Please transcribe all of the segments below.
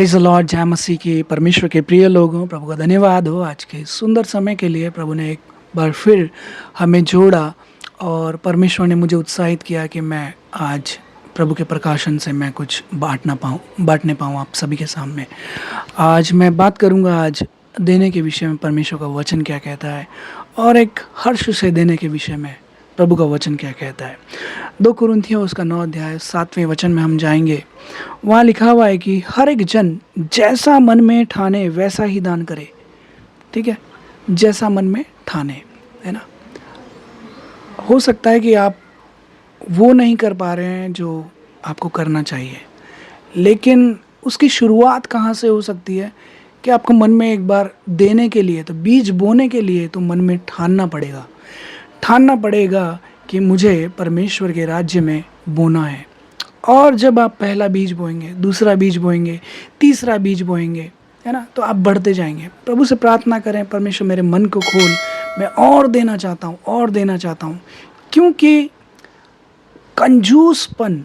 Praise the Lord, जय मसीह की। परमेश्वर के प्रिय लोगों, प्रभु का धन्यवाद हो आज के सुंदर समय के लिए। प्रभु ने एक बार फिर हमें जोड़ा और परमेश्वर ने मुझे उत्साहित किया कि मैं आज प्रभु के प्रकाशन से मैं कुछ बाँटने पाऊँ आप सभी के सामने। आज मैं बात करूँगा आज देने के विषय में परमेश्वर का वचन क्या कहता है, और एक हर्ष से देने के विषय में प्रभु का वचन क्या कहता है। 2 कुरिन्थियों उसका 9 अध्याय 7वें वचन में हम जाएंगे। वहाँ लिखा हुआ है कि हर एक जन जैसा मन में ठाने वैसा ही दान करे। ठीक है, जैसा मन में ठाने, है ना। हो सकता है कि आप वो नहीं कर पा रहे हैं जो आपको करना चाहिए, लेकिन उसकी शुरुआत कहाँ से हो सकती है कि आपको मन में एक बार देने के लिए, तो बीज बोने के लिए तो मन में ठानना पड़ेगा कि मुझे परमेश्वर के राज्य में बोना है। और जब आप पहला बीज बोएंगे, दूसरा बीज बोएंगे, तीसरा बीज बोएंगे, है ना, तो आप बढ़ते जाएंगे। प्रभु से प्रार्थना करें, परमेश्वर मेरे मन को खोल, मैं और देना चाहता हूँ। क्योंकि कंजूसपन,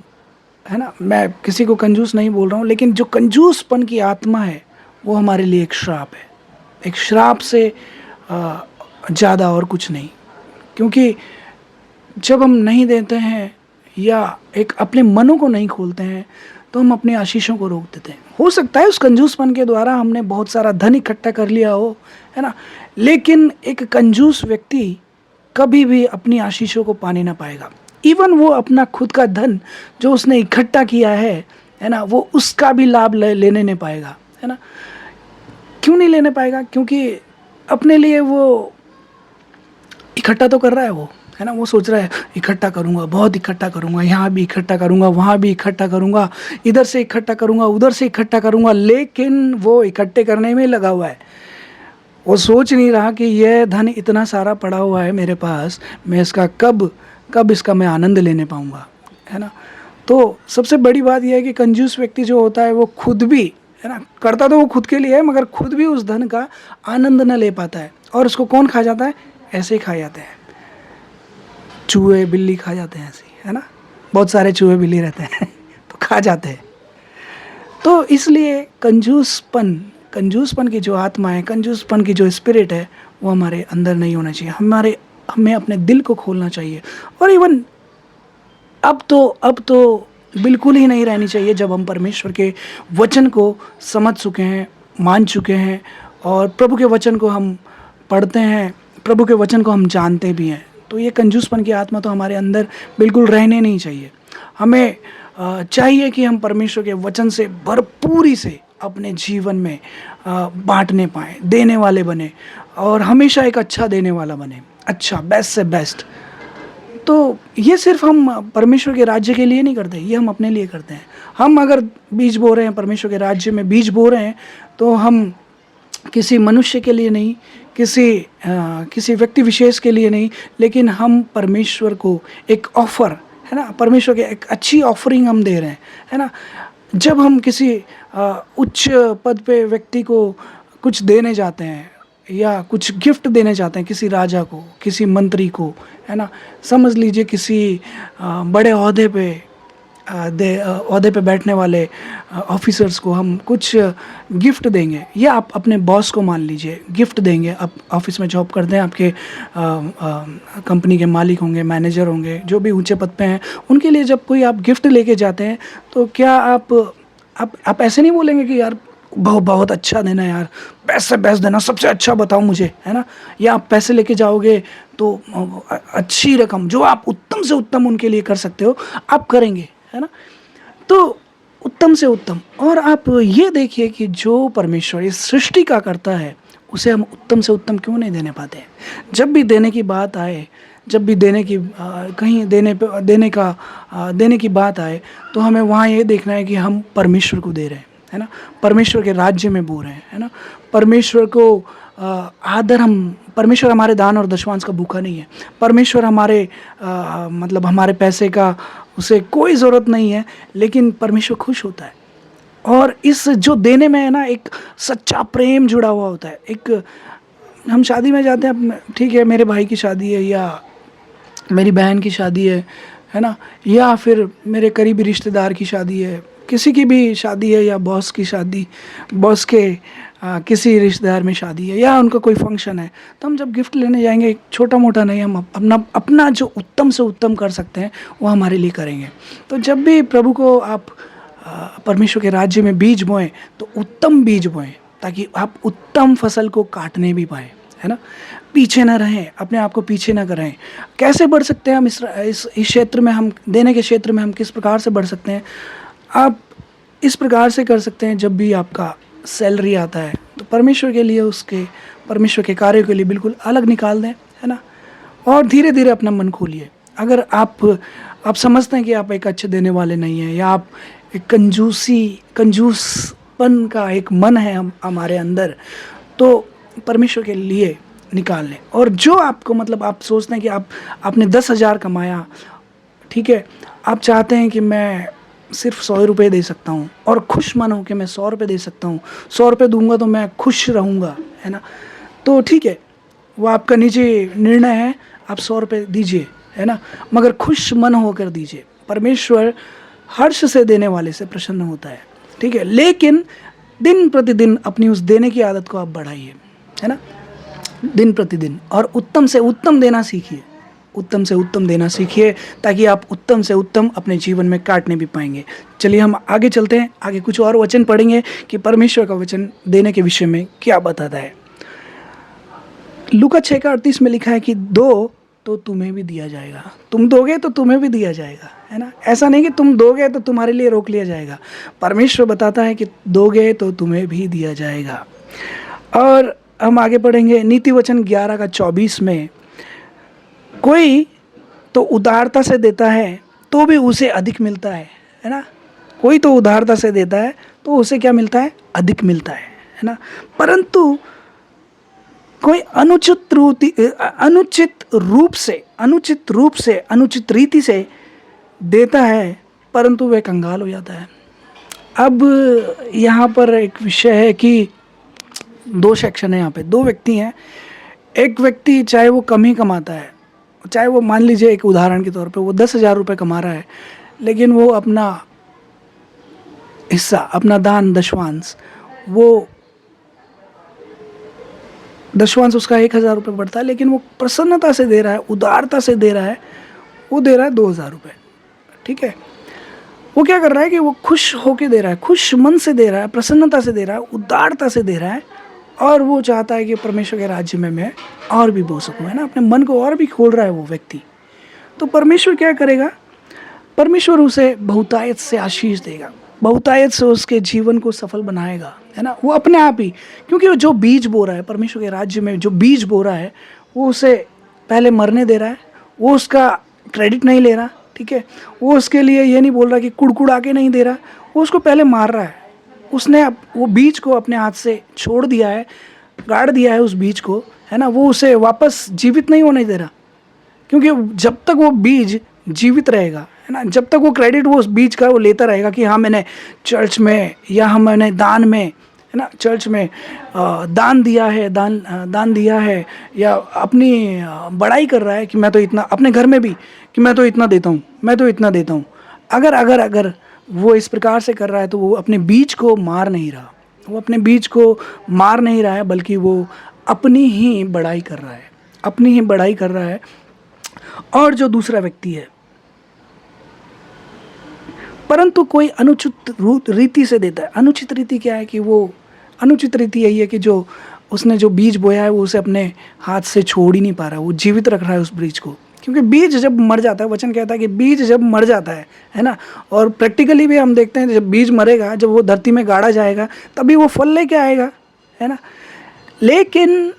है ना, मैं किसी को कंजूस नहीं बोल रहा हूँ, लेकिन जो कंजूसपन की आत्मा है वो हमारे लिए एक श्राप है। एक श्राप से ज़्यादा और कुछ नहीं। क्योंकि जब हम नहीं देते हैं या एक अपने मनों को नहीं खोलते हैं, तो हम अपनी आशीषों को रोक देते हैं। हो सकता है उस कंजूसपन के द्वारा हमने बहुत सारा धन इकट्ठा कर लिया हो, है ना, लेकिन एक कंजूस व्यक्ति कभी भी अपनी आशीषों को पाने ना पाएगा। इवन वो अपना खुद का धन जो उसने इकट्ठा किया है ना, वो उसका भी लाभ लेने नहीं पाएगा, है ना। क्यों नहीं लेने पाएगा? क्योंकि अपने लिए वो इकट्ठा तो कर रहा है वो, है ना। वो सोच रहा है इकट्ठा करूँगा, बहुत इकट्ठा करूँगा, यहाँ भी इकट्ठा करूँगा, वहाँ भी इकट्ठा करूँगा, इधर से इकट्ठा करूँगा, उधर से इकट्ठा करूँगा, लेकिन वो इकट्ठे करने में लगा हुआ है। वो सोच नहीं रहा कि यह धन इतना सारा पड़ा हुआ है मेरे पास, मैं इसका कब इसका मैं आनंद लेने पाऊँगा, है ना। तो सबसे बड़ी बात यह है कि कंजूस व्यक्ति जो होता है वो खुद भी, है ना, करता तो वो खुद के लिए है, मगर खुद भी उस धन का आनंद न ले पाता है। और उसको कौन खा जाता है? ऐसे ही खा जाते हैं, चूहे बिल्ली खा जाते हैं ऐसे, है ना। बहुत सारे चूहे बिल्ली रहते हैं तो खा जाते हैं। तो इसलिए कंजूसपन की जो आत्मा है, कंजूसपन की जो स्पिरिट है, वो हमारे अंदर नहीं होना चाहिए। हमें अपने दिल को खोलना चाहिए। और इवन अब तो बिल्कुल ही नहीं रहनी चाहिए, जब हम परमेश्वर के वचन को समझ चुके हैं, मान चुके हैं, और प्रभु के वचन को हम पढ़ते हैं, प्रभु के वचन को हम जानते भी हैं। तो ये कंजूसपन की आत्मा तो हमारे अंदर बिल्कुल रहने नहीं चाहिए। हमें चाहिए कि हम परमेश्वर के वचन से भरपूरी से अपने जीवन में बांटने पाएँ, देने वाले बने, और हमेशा एक अच्छा देने वाला बने, अच्छा, बेस्ट से बेस्ट। तो ये सिर्फ हम परमेश्वर के राज्य के लिए नहीं करते, ये हम अपने लिए करते हैं। हम अगर बीज बो रहे हैं, परमेश्वर के राज्य में बीज बो रहे हैं, तो हम किसी मनुष्य के लिए नहीं, किसी व्यक्ति विशेष के लिए नहीं, लेकिन हम परमेश्वर को एक ऑफ़र, है ना, परमेश्वर के एक अच्छी ऑफरिंग हम दे रहे हैं, है ना। जब हम किसी उच्च पद पे व्यक्ति को कुछ देने जाते हैं या कुछ गिफ्ट देने जाते हैं, किसी राजा को, किसी मंत्री को, है ना, समझ लीजिए किसी बड़े ओहदे पे बैठने वाले ऑफिसर्स को हम कुछ गिफ्ट देंगे, या आप अपने बॉस को मान लीजिए गिफ्ट देंगे। आप ऑफिस में जॉब करते हैं, आपके कंपनी के मालिक होंगे, मैनेजर होंगे, जो भी ऊंचे पद पे हैं, उनके लिए जब कोई आप गिफ्ट लेके जाते हैं, तो क्या आप ऐसे नहीं बोलेंगे कि यार बहुत अच्छा देना यार, बेस्ट से बेस्ट देना, सबसे अच्छा बताओ मुझे, है ना। या आप पैसे लेके जाओगे तो अच्छी रकम, जो आप उत्तम से उत्तम उनके लिए कर सकते हो, आप करेंगे, है ना। तो उत्तम से उत्तम। और आप ये देखिए कि जो परमेश्वर इस सृष्टि का करता है, उसे हम उत्तम से उत्तम क्यों नहीं देने पाते हैं। जब भी देने की बात आए, जब भी देने की बात आए, तो हमें वहाँ ये देखना है कि हम परमेश्वर को दे रहे हैं, है ना, परमेश्वर के राज्य में बो रहे हैं, है ना। परमेश्वर को परमेश्वर हमारे दान और दशमांश का भूखा नहीं है। परमेश्वर हमारे पैसे का उसे कोई ज़रूरत नहीं है, लेकिन परमेश्वर खुश होता है। और इस जो देने में है ना, एक सच्चा प्रेम जुड़ा हुआ होता है। एक हम शादी में जाते हैं, ठीक है, मेरे भाई की शादी है या मेरी बहन की शादी है ना, या फिर मेरे करीबी रिश्तेदार की शादी है, किसी की भी शादी है या बॉस की शादी, बॉस के किसी रिश्तेदार में शादी है या उनका कोई फंक्शन है, तो हम जब गिफ्ट लेने जाएंगे, छोटा मोटा नहीं, हम अपना अपना जो उत्तम से उत्तम कर सकते हैं वो हमारे लिए करेंगे। तो जब भी प्रभु को आप परमेश्वर के राज्य में बीज बोएं तो उत्तम बीज बोएं, ताकि आप उत्तम फसल को काटने भी पाएँ, है ना। पीछे ना रहें, अपने आप को पीछे ना करें। कैसे बढ़ सकते हैं हम इस क्षेत्र में, हम देने के क्षेत्र में हम किस प्रकार से बढ़ सकते हैं? आप इस प्रकार से कर सकते हैं, जब भी आपका सैलरी आता है तो परमेश्वर के लिए, उसके परमेश्वर के कार्य के लिए बिल्कुल अलग निकाल दें, है ना। और धीरे धीरे अपना मन खोलिए। अगर आप समझते हैं कि आप एक अच्छे देने वाले नहीं हैं, या आप एक कंजूसपन का एक मन है हमारे अंदर, तो परमेश्वर के लिए निकाल लें। और जो आपको मतलब आप सोचते हैं कि आपने 10,000 कमाया, ठीक है, आप चाहते हैं कि मैं सिर्फ 100 रुपये दे सकता हूँ और खुश मन हो कि मैं 100 रुपये दे सकता हूँ, 100 रुपये दूंगा तो मैं खुश रहूँगा, है ना। तो ठीक है, वो आपका निजी निर्णय है, आप 100 रुपये दीजिए, है ना, मगर खुश मन होकर दीजिए। परमेश्वर हर्ष से देने वाले से प्रसन्न होता है, ठीक है। लेकिन दिन प्रतिदिन अपनी उस देने की आदत को आप बढ़ाइए, है ना, दिन प्रतिदिन, और उत्तम से उत्तम देना सीखिए, उत्तम से उत्तम देना सीखिए, ताकि आप उत्तम से उत्तम अपने जीवन में काटने भी पाएंगे। चलिए हम आगे चलते हैं, आगे कुछ और वचन पढ़ेंगे कि परमेश्वर का वचन देने के विषय में क्या बताता है। लूका 6:38 में लिखा है कि दो तो तुम्हें भी दिया जाएगा, तुम दोगे तो तुम्हें भी दिया जाएगा, है ना। ऐसा नहीं कि तुम दोगे तो तुम्हारे लिए रोक लिया जाएगा। परमेश्वर बताता है कि दोगे तो तुम्हें भी दिया जाएगा। और हम आगे पढ़ेंगे नीति वचन 11:24 में, कोई तो उदारता से देता है तो भी उसे अधिक मिलता है ना। कोई तो उदारता से देता है तो उसे क्या मिलता है? अधिक मिलता है ना। परंतु कोई अनुचित रूप से अनुचित रीति से देता है, परंतु वह कंगाल हो जाता है। अब यहाँ पर एक विषय है कि 2 सेक्शन है, यहाँ पे 2 व्यक्ति हैं। एक व्यक्ति चाहे वो कम ही कमाता है, चाहे वो मान लीजिए एक उदाहरण के तौर पे वो 10,000 रुपये कमा रहा है, लेकिन वो अपना हिस्सा, अपना दान, दशवांश उसका 1,000 रुपये बढ़ता है, लेकिन वो प्रसन्नता से दे रहा है, उदारता से दे रहा है, वो दे रहा है 2,000 रुपये, ठीक है। वो क्या कर रहा है कि वो खुश होके दे रहा है, खुश मन से दे रहा है, प्रसन्नता से दे रहा है, उदारता से दे रहा है, और वो चाहता है कि परमेश्वर के राज्य में मैं और भी बो सकूँ, है ना। अपने मन को और भी खोल रहा है वो व्यक्ति। तो परमेश्वर क्या करेगा? परमेश्वर उसे बहुतायत से आशीष देगा, बहुतायत से उसके जीवन को सफल बनाएगा, है ना। वो अपने आप ही, क्योंकि वो जो बीज बो रहा है परमेश्वर के राज्य में, जो बीज बो रहा है, वो उसे पहले मरने दे रहा है, वो उसका क्रेडिट नहीं ले रहा, ठीक है। वो उसके लिए ये नहीं बोल रहा कि कुड़कुड़ा के नहीं दे रहा, वो उसको पहले मार रहा है। उसने वो बीज को अपने हाथ से छोड़ दिया है, गाड़ दिया है उस बीज को, है ना। वो उसे वापस जीवित नहीं होने दे रहा, क्योंकि जब तक वो बीज जीवित रहेगा, है ना, जब तक वो क्रेडिट वो उस बीज का वो लेता रहेगा कि हाँ मैंने चर्च में, या हम मैंने दान में, है ना, चर्च में दान दिया है, दान दिया है, या अपनी बड़ाई कर रहा है कि मैं तो इतना, अपने घर में भी कि मैं तो इतना देता हूँ, मैं तो इतना देता हूँ। अगर वो इस प्रकार से कर रहा है तो वो अपने बीज को मार नहीं रहा, वो अपने बीज को मार नहीं रहा है, बल्कि वो अपनी ही बड़ाई कर रहा है, अपनी ही बड़ाई कर रहा है। और जो दूसरा व्यक्ति है, परंतु कोई अनुचित रीति से देता है। अनुचित रीति क्या है? कि वो अनुचित रीति यही है कि जो उसने जो बीज बोया है वो उसे अपने हाथ से छोड़ ही नहीं पा रहा, वो जीवित रख रहा है उस बीज को। क्योंकि बीज जब मर जाता है, वचन कहता है कि बीज जब मर जाता है ना, और प्रैक्टिकली भी हम देखते हैं जब बीज मरेगा, जब वो धरती में गाड़ा जाएगा, तभी वो फल लेके आएगा, है ना। लेकिन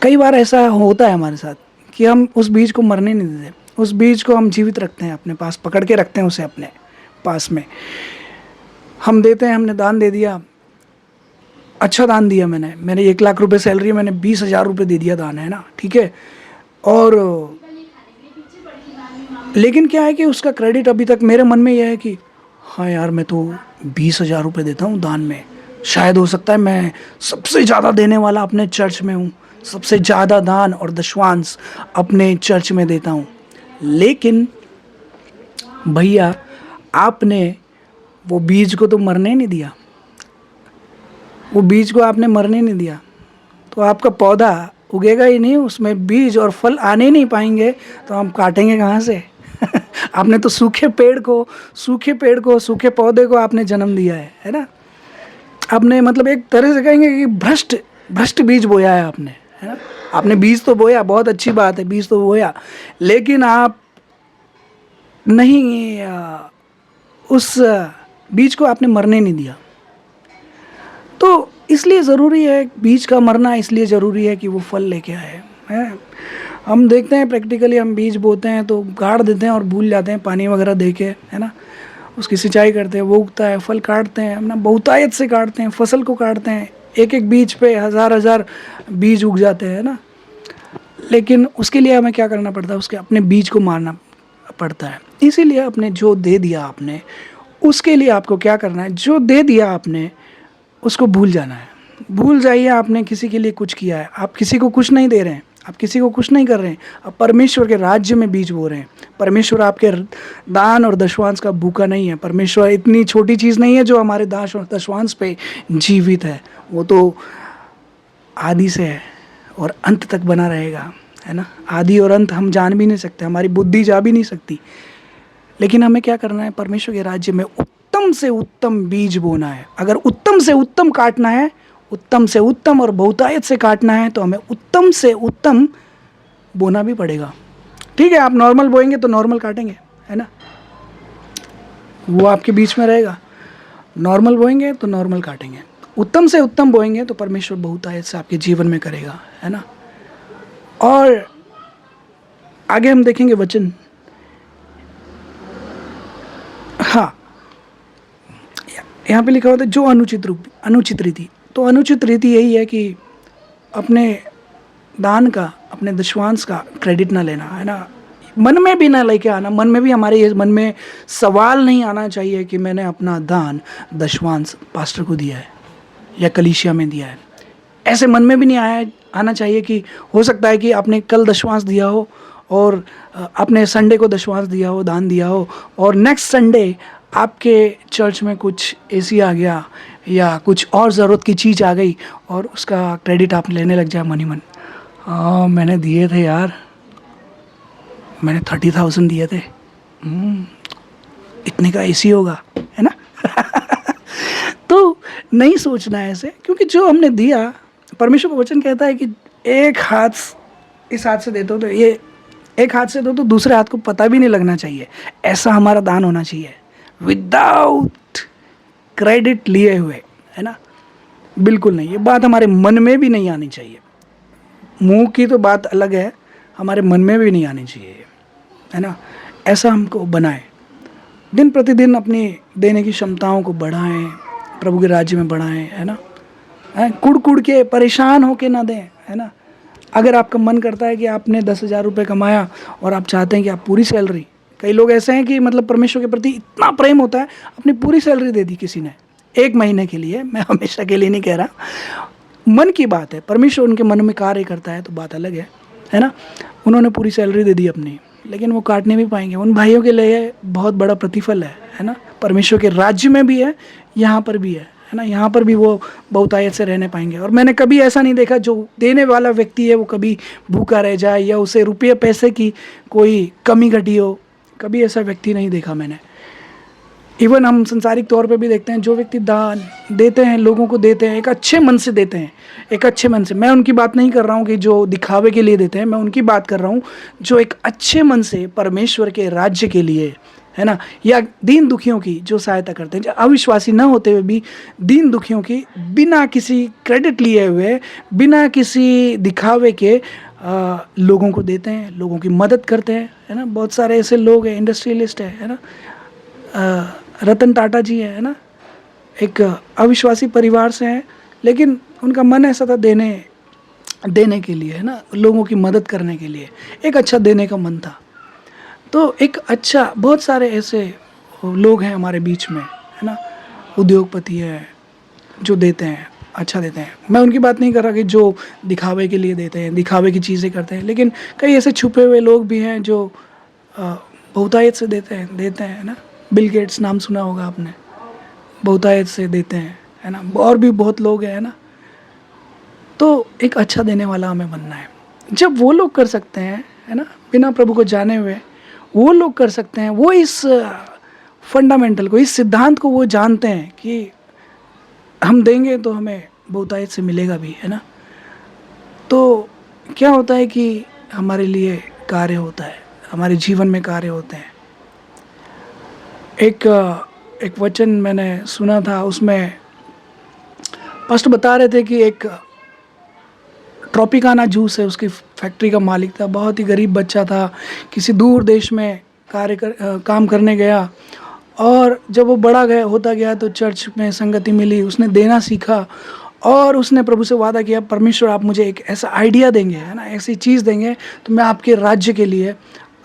कई बार ऐसा होता है हमारे साथ कि हम उस बीज को मरने नहीं देते, उस बीज को हम जीवित रखते हैं अपने पास, पकड़ के रखते हैं उसे अपने पास में। हम देते हैं, हमने दान दे दिया, अच्छा दान दिया, मैंने 1 लाख रुपए सैलरी, मैंने 20,000 रुपये दे दिया दान, है ना, ठीक है। और लेकिन क्या है कि उसका क्रेडिट अभी तक मेरे मन में यह है कि हाँ यार, मैं तो 20,000 रुपये देता हूँ दान में, शायद हो सकता है मैं सबसे ज़्यादा देने वाला अपने चर्च में हूँ, सबसे ज़्यादा दान और दशवांश अपने चर्च में देता हूँ। लेकिन भैया, आपने वो बीज को तो मरने नहीं दिया, वो बीज को आपने मरने नहीं दिया, तो आपका पौधा उगेगा ही नहीं, उसमें बीज और फल आने ही नहीं पाएंगे, तो हम काटेंगे कहाँ से? आपने तो सूखे पेड़ को, सूखे पौधे को आपने जन्म दिया है ना? आपने मतलब एक तरह से कहेंगे कि भ्रष्ट भ्रष्ट बीज बोया है आपने, है ना? आपने बीज तो बोया, बहुत अच्छी बात है, बीज तो बोया, लेकिन आप नहीं उस बीज को आपने मरने नहीं दिया। तो इसलिए ज़रूरी है बीज का मरना, इसलिए ज़रूरी है कि वो फल लेके आए है। हम देखते हैं प्रैक्टिकली, हम बीज बोते हैं तो गाड़ देते हैं और भूल जाते हैं पानी वगैरह दे के, है ना? उसकी सिंचाई करते हैं, वो उगता है, फल काटते हैं, हम ना बहुतायत से काटते हैं, फसल को काटते हैं, एक एक बीज पे हज़ार हज़ार बीज उग जाते हैं ना। लेकिन उसके लिए हमें क्या करना पड़ता है? उसके अपने बीज को मारना पड़ता है। इसीलिए आपने जो दे दिया आपने, उसके लिए आपको क्या करना है? जो दे दिया आपने उसको भूल जाना है। भूल जाइए आपने किसी के लिए कुछ किया है। आप किसी को कुछ नहीं दे रहे हैं, आप किसी को कुछ नहीं कर रहे हैं, आप परमेश्वर के राज्य में बीज बो रहे हैं। परमेश्वर आपके दान और दशवांश का भूखा नहीं है। परमेश्वर इतनी छोटी चीज़ नहीं है जो हमारे दान और दशवांश पे जीवित है, वो तो आदि से है और अंत तक बना रहेगा, है ना? आदि और अंत हम जान भी नहीं सकते, हमारी बुद्धि जा भी नहीं सकती। लेकिन हमें क्या करना है? परमेश्वर के राज्य में उत्तम से उत्तम बीज बोना है। अगर उत्तम से उत्तम काटना है, उत्तम से उत्तम और बहुतायत से काटना है, तो हमें उत्तम से उत्तम बोना भी पड़ेगा। ठीक है, आप नॉर्मल बोएंगे तो नॉर्मल काटेंगे, है ना? वो आपके बीच में रहेगा। नॉर्मल बोएंगे तो नॉर्मल काटेंगे, उत्तम से उत्तम बोएंगे तो परमेश्वर बहुतायत से आपके जीवन में करेगा, है ना? और आगे हम देखेंगे वचन। हाँ, यहाँ पे लिखा होता है जो अनुचित रीति। तो अनुचित रीति यही है कि अपने दान का, अपने दशवांश का क्रेडिट ना लेना, है ना? मन में भी ना लेके आना, मन में भी हमारे ये मन में सवाल नहीं आना चाहिए कि मैंने अपना दान दशवांश पास्टर को दिया है या कलीसिया में दिया है। ऐसे मन में भी नहीं आना चाहिए कि हो सकता है कि आपने कल दशवांश दिया हो और आपने संडे को दशवांश दिया हो, दान दिया हो, और नेक्स्ट संडे आपके चर्च में कुछ एसी आ गया या कुछ और ज़रूरत की चीज़ आ गई और उसका क्रेडिट आप लेने लग जाए मन ही मन। मैंने दिए थे यार, मैंने 30,000 दिए थे, इतने का एसी होगा, है ना? तो नहीं सोचना है ऐसे, क्योंकि जो हमने दिया, परमेश्वर का वचन कहता है कि एक हाथ इस हाथ से देते हो तो ये एक हाथ से दो तो दूसरे हाथ को पता भी नहीं लगना चाहिए। ऐसा हमारा दान होना चाहिए, विदाउट क्रेडिट लिए हुए, है ना? बिल्कुल नहीं, ये बात हमारे मन में भी नहीं आनी चाहिए। मुंह की तो बात अलग है, हमारे मन में भी नहीं आनी चाहिए, है ना? ऐसा हमको बनाए, दिन प्रतिदिन अपनी देने की क्षमताओं को बढ़ाएं, प्रभु के राज्य में बढ़ाएं, है ना? कुड़ कुड़ के परेशान होके ना दें, है ना? अगर आपका मन करता है कि आपने 10,000 रुपये कमाया और आप चाहते हैं कि आप पूरी सैलरी, कई लोग ऐसे हैं कि मतलब परमेश्वर के प्रति इतना प्रेम होता है, अपनी पूरी सैलरी दे दी किसी ने 1 महीने के लिए, मैं हमेशा के लिए नहीं कह रहा, मन की बात है, परमेश्वर उनके मन में कार्य करता है तो बात अलग है ना? उन्होंने पूरी सैलरी दे दी अपनी, लेकिन वो काट नहीं भी पाएंगे। उन भाइयों के लिए बहुत बड़ा प्रतिफल है ना? परमेश्वर के राज्य में भी है, यहाँ पर भी है ना? यहाँ पर भी वो बहुतायत से रहने पाएंगे। और मैंने कभी ऐसा नहीं देखा जो देने वाला व्यक्ति है वो कभी भूखा रह जाए या उसे रुपये पैसे की कोई कमी घटी हो, कभी ऐसा व्यक्ति नहीं देखा मैंने। इवन हम संसारिक तौर पे भी देखते हैं, जो व्यक्ति दान देते हैं, लोगों को देते हैं, एक अच्छे मन से देते हैं, एक अच्छे मन से। मैं उनकी बात नहीं कर रहा हूँ कि जो दिखावे के लिए देते हैं, मैं उनकी बात कर रहा हूँ जो एक अच्छे मन से परमेश्वर के राज्य के लिए, है ना, या दीन दुखियों की जो सहायता करते हैं, जो अविश्वासी न होते हुए भी दीन दुखियों की बिना किसी क्रेडिट लिए हुए, बिना किसी दिखावे के लोगों को देते हैं, लोगों की मदद करते हैं, है ना? बहुत सारे ऐसे लोग हैं, इंडस्ट्रियलिस्ट है ना? रतन टाटा जी है ना? एक अविश्वासी परिवार से हैं, लेकिन उनका मन ऐसा था देने के लिए, है ना, लोगों की मदद करने के लिए, एक अच्छा देने का मन था। तो एक अच्छा, बहुत सारे ऐसे लोग हैं हमारे बीच में, है ना, उद्योगपति है जो देते हैं, अच्छा देते हैं। मैं उनकी बात नहीं कर रहा कि जो दिखावे के लिए देते हैं, दिखावे की चीज़ें करते हैं, लेकिन कई ऐसे छुपे हुए लोग भी हैं जो बहुतायत से देते हैं, है ना? बिल गेट्स नाम सुना होगा आपने, बहुतायत से देते हैं, है ना। और भी बहुत लोग हैं, है ना। तो एक अच्छा देने वाला हमें बनना है। जब वो लोग कर सकते हैं, है ना, बिना प्रभु को जाने हुए वो लोग कर सकते हैं, वो इस फंडामेंटल को, इस सिद्धांत को वो जानते हैं कि हम देंगे तो हमें बहुतायत से मिलेगा भी, है ना। तो क्या होता है कि हमारे लिए कार्य होता है, हमारे जीवन में कार्य होते हैं। एक वचन मैंने सुना था, उसमें फर्स्ट बता रहे थे कि एक ट्रॉपिकाना जूस है, उसकी फैक्ट्री का मालिक था, बहुत ही गरीब बच्चा था, किसी दूर देश में काम करने गया। और जब वो बड़ा होता गया तो चर्च में संगति मिली, उसने देना सीखा और उसने प्रभु से वादा किया, परमेश्वर आप मुझे एक ऐसा आइडिया देंगे, है ना, ऐसी चीज़ देंगे तो मैं आपके राज्य के लिए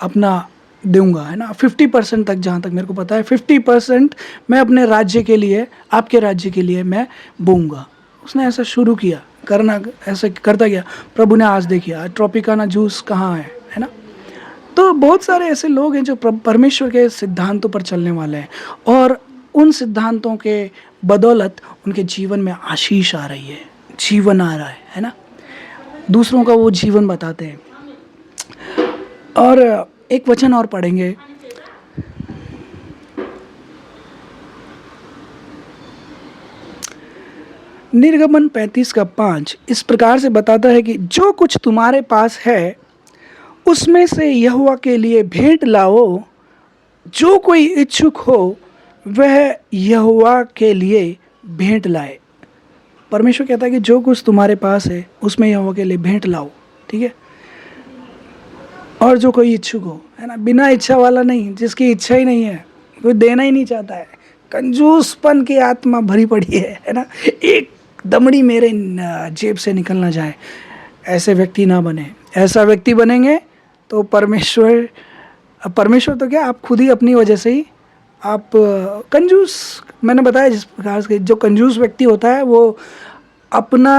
अपना दूंगा, है ना। 50% तक, जहाँ तक मेरे को पता है 50% मैं अपने राज्य के लिए, आपके राज्य के लिए मैं बोऊंगा। उसने ऐसा शुरू किया करना, ऐसा करता गया। प्रभु ने आज देखिए ट्रॉपिकाना जूस कहाँ है ना। तो बहुत सारे ऐसे लोग हैं जो परमेश्वर के सिद्धांतों पर चलने वाले हैं और उन सिद्धांतों के बदौलत उनके जीवन में आशीष आ रही है, जीवन आ रहा है ना। दूसरों का वो जीवन बताते हैं। और एक वचन और पढ़ेंगे, निर्गमन 35:5 इस प्रकार से बताता है कि जो कुछ तुम्हारे पास है उसमें से यहोवा के लिए भेंट लाओ, जो कोई इच्छुक हो वह यहोवा के लिए भेंट लाए। परमेश्वर कहता है कि जो कुछ तुम्हारे पास है उसमें यहोवा के लिए भेंट लाओ, ठीक है। और जो कोई इच्छुक हो, है ना, बिना इच्छा वाला नहीं, जिसकी इच्छा ही नहीं है, कोई देना ही नहीं चाहता है, कंजूसपन की आत्मा भरी पड़ी है ना, एक दमड़ी मेरे जेब से निकल ना जाए, ऐसे व्यक्ति ना बने। ऐसा व्यक्ति बनेंगे तो परमेश्वर तो क्या, आप खुद ही अपनी वजह से ही आप कंजूस, मैंने बताया जिस प्रकार से जो कंजूस व्यक्ति होता है वो अपने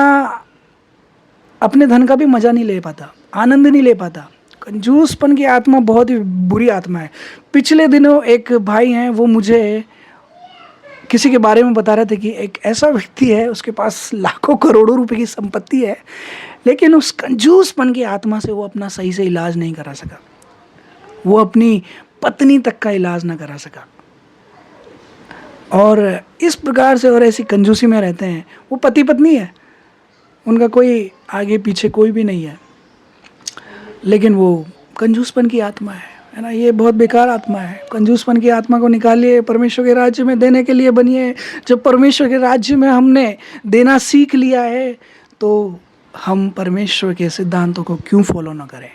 धन का भी मज़ा नहीं ले पाता, आनंद नहीं ले पाता। कंजूसपन की आत्मा बहुत ही बुरी आत्मा है। पिछले दिनों एक भाई हैं, वो मुझे किसी के बारे में बता रहे थे कि एक ऐसा व्यक्ति है, उसके पास लाखों करोड़ों रुपए की संपत्ति है, लेकिन उस कंजूसपन की आत्मा से वो अपना सही से इलाज नहीं करा सका, वो अपनी पत्नी तक का इलाज ना करा सका। और इस प्रकार से और ऐसी कंजूसी में रहते हैं। वो पति पत्नी है, उनका कोई आगे पीछे कोई भी नहीं है, लेकिन वो कंजूसपन की आत्मा है ना। ये बहुत बेकार आत्मा है। कंजूसपन की आत्मा को निकालिए, परमेश्वर के राज्य में देने के लिए बनिए। जब परमेश्वर के राज्य में हमने देना सीख लिया है तो हम परमेश्वर के सिद्धांतों को क्यों फॉलो ना करें।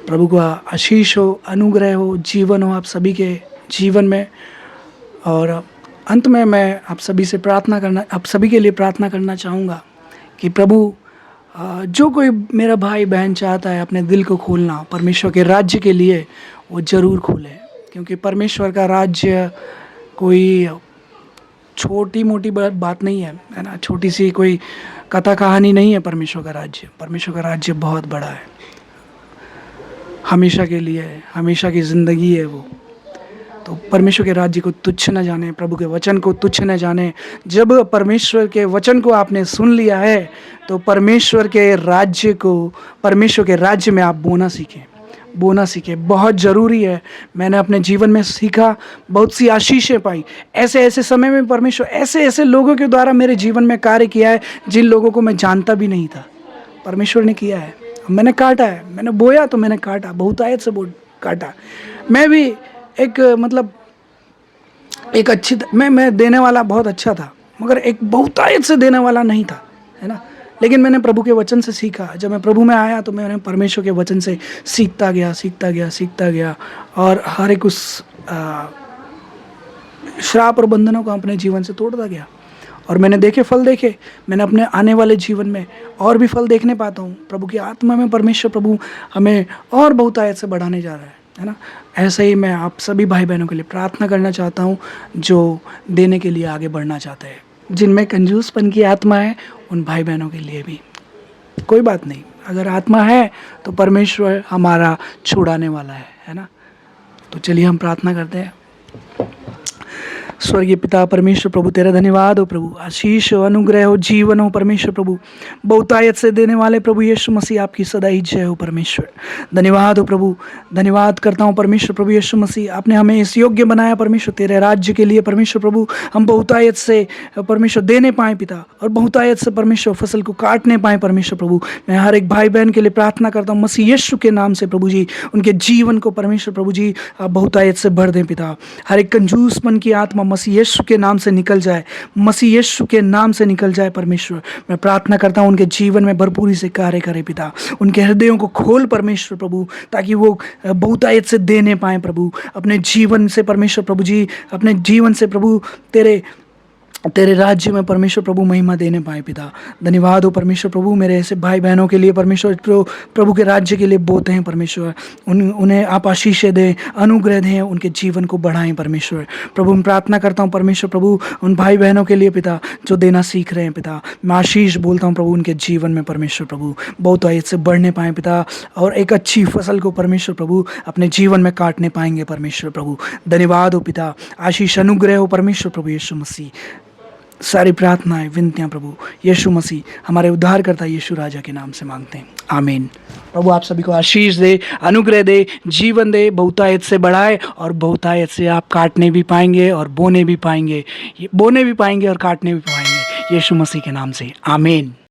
प्रभु का आशीष हो, अनुग्रह हो, जीवन हो आप सभी के जीवन में। और अंत में मैं आप सभी के लिए प्रार्थना करना चाहूँगा कि प्रभु, जो कोई मेरा भाई बहन चाहता है अपने दिल को खोलना परमेश्वर के राज्य के लिए, वो ज़रूर खोले। क्योंकि परमेश्वर का राज्य कोई छोटी मोटी बात नहीं है ना, छोटी सी कोई कथा कहानी नहीं है। परमेश्वर का राज्य बहुत बड़ा है, हमेशा के लिए है, हमेशा की ज़िंदगी है वो। तो परमेश्वर के राज्य को तुच्छ न जाने, प्रभु के वचन को तुच्छ न जाने। जब परमेश्वर के वचन को आपने सुन लिया है तो परमेश्वर के राज्य में आप बोना सीखें। बहुत ज़रूरी है। मैंने अपने जीवन में सीखा, बहुत सी आशीषें पाई। ऐसे समय में परमेश्वर ऐसे लोगों के द्वारा मेरे जीवन में कार्य किया है जिन लोगों को मैं जानता भी नहीं था। परमेश्वर ने किया है, मैंने काटा है, मैंने बोया तो मैंने काटा, बहुतायत से काटा। मैं भी एक अच्छी, मैं देने वाला बहुत अच्छा था, मगर एक बहुतायत से देने वाला नहीं था, है ना। लेकिन मैंने प्रभु के वचन से सीखा। जब मैं प्रभु में आया तो मैंने परमेश्वर के वचन से सीखता गया और हर एक उस श्राप और बंधनों को अपने जीवन से तोड़ता गया। और मैंने फल देखे। मैंने अपने आने वाले जीवन में और भी फल देखने पाता हूँ। प्रभु की आत्मा में परमेश्वर प्रभु हमें और बहुतायत से बढ़ाने जा रहा है ना। ऐसे ही मैं आप सभी भाई बहनों के लिए प्रार्थना करना चाहता हूँ जो देने के लिए आगे बढ़ना चाहते हैं। जिनमें कंजूसपन की आत्मा है उन भाई बहनों के लिए भी कोई बात नहीं, अगर आत्मा है तो परमेश्वर हमारा छुड़ाने वाला है ना। तो चलिए हम प्रार्थना करते हैं। स्वर्गीय पिता परमेश्वर प्रभु, तेरा धन्यवाद हो प्रभु, आशीष हो, अनुग्रह हो, जीवन हो परमेश्वर प्रभु, बहुतायत से देने वाले प्रभु यीशु मसीह, आपकी सदा ही जय हो परमेश्वर। धन्यवाद हो प्रभु, धन्यवाद करता हूँ परमेश्वर प्रभु यीशु मसीह, आपने हमें इस योग्य बनाया परमेश्वर तेरे राज्य के लिए परमेश्वर प्रभु। हम बहुतायत से परमेश्वर देने पाएँ पिता, और बहुतायत से परमेश्वर फसल को काटने पाएँ परमेश्वर प्रभु। मैं हर एक भाई बहन के लिए प्रार्थना करता हूँ मसीह यीशु के नाम से प्रभु जी, उनके जीवन को परमेश्वर प्रभु जी आप बहुतायत से भर दें पिता। हर एक कंजूसपन की आत्मा मसीह यीशु के नाम से निकल जाए, मसीह यीशु के नाम से निकल जाए परमेश्वर। मैं प्रार्थना करता हूँ उनके जीवन में भरपूरी से कार्य करे पिता, उनके हृदयों को खोल परमेश्वर प्रभु, ताकि वो बहुतायत से देने पाए प्रभु अपने जीवन से परमेश्वर प्रभु जी, अपने जीवन से प्रभु तेरे राज्य में परमेश्वर प्रभु महिमा देने पाए पिता। धन्यवाद हो परमेश्वर प्रभु, मेरे ऐसे भाई बहनों के लिए परमेश्वर प्रभु के राज्य के लिए बोते हैं परमेश्वर, उन्हें आप आशीषें दें, अनुग्रह दें, उनके जीवन को बढ़ाएं परमेश्वर प्रभु। मैं प्रार्थना करता हूँ परमेश्वर प्रभु उन भाई बहनों के लिए पिता जो देना सीख रहे हैं पिता, मैं आशीष बोलता हूँ प्रभु उनके जीवन में परमेश्वर प्रभु बहुतायत से बढ़ने पाएँ पिता, और एक अच्छी फसल को परमेश्वर प्रभु अपने जीवन में काटने पाएंगे परमेश्वर प्रभु। धन्यवाद हो पिता, आशीष अनुग्रह हो परमेश्वर प्रभु यीशु मसीह। सारी प्रार्थनाएं विनतियां प्रभु यीशु मसीह हमारे उद्धारकर्ता यीशु राजा के नाम से मांगते हैं, आमीन। प्रभु आप सभी को आशीष दे, अनुग्रह दे, जीवन दे, बहुतायत से बढ़ाए, और बहुतायत से आप काटने भी पाएंगे और बोने भी पाएंगे, बोने भी पाएंगे और काटने भी पाएंगे यीशु मसीह के नाम से, आमीन।